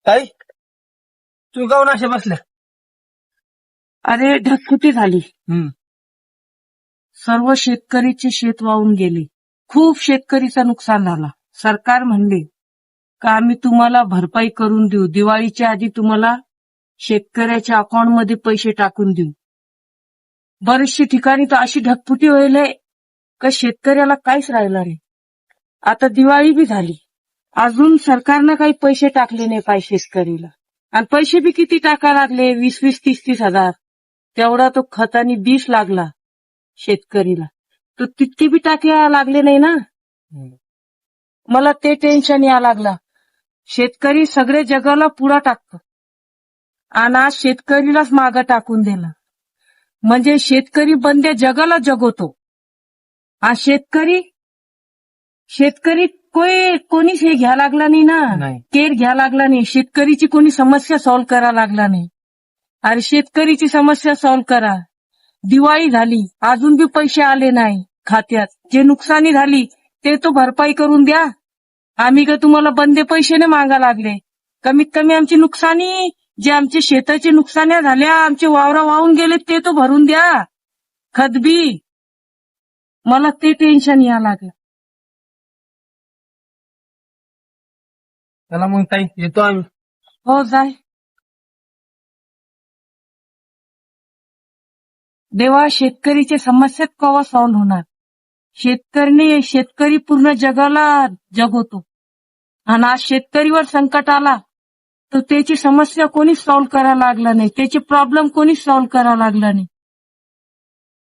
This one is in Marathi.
ताई तू गाऊन अशा बसल्या. अरे ढगफुटी झाली. हम्म. सर्व शेतकरीचे शेत वाहून गेले. खूप शेतकरीचं नुकसान झाला. सरकार म्हणले का आम्ही तुम्हाला भरपाई करून देऊ, दिवाळीच्या आधी तुम्हाला शेतकऱ्याच्या अकाउंटमध्ये पैसे टाकून देऊ. बरेचशे ठिकाणी तर अशी ढगफुटी होईल का शेतकऱ्याला काहीच राहिलं रे. आता दिवाळी बी झाली, अजून सरकारनं काही पैसे टाकले नाही पाहिजे शेतकरीला. आणि पैसे बी किती टाका लागले, 20-20, 30-30 हजार. तेवढा तो खतानी 20 लागला शेतकरीला, तो तितके बी टाकायला लागले नाही ना. मला ते टेन्शन यायला लागला. शेतकरी सगळे जगाला पुढा टाकतो आणि आज शेतकरीलाच मागं टाकून दिलं. म्हणजे शेतकरी बंदे जगाला जगवतो. आज शेतकरी कोणीच हे घ्या लागला नाही ना, नाही. केअर घ्या लागला नाही. शेतकरीची कोणी समस्या सॉल्व्ह करा लागला नाही. अरे शेतकरीची समस्या सॉल्व्ह करा. दिवाळी झाली, अजून बी पैसे आले नाही खात्यात. जे नुकसानी झाली ते तो भरपाई करून द्या. आम्ही का तुम्हाला बंदे पैसे नाही मागा लागले. कमीत कमी आमची नुकसानी, जे आमचे शेताची नुकसान्या झाल्या, आमचे वावरा वाहून गेले ते तो भरून द्या. खतबी मला ते टेन्शन या लागलं. चला मग ताई येतो आम्ही. हो जाय. देवा, शेतकरीचे समस्यात केव्हा सॉल्व्ह होणार. शेतकरी पूर्ण जगाला जगवतो आणि आज शेतकरीवर संकट आला तर त्याची समस्या कोणीच सॉल्व्ह करायला लागला नाही, त्याचे प्रॉब्लेम कोणीच सॉल्व्ह करायला लागला नाही.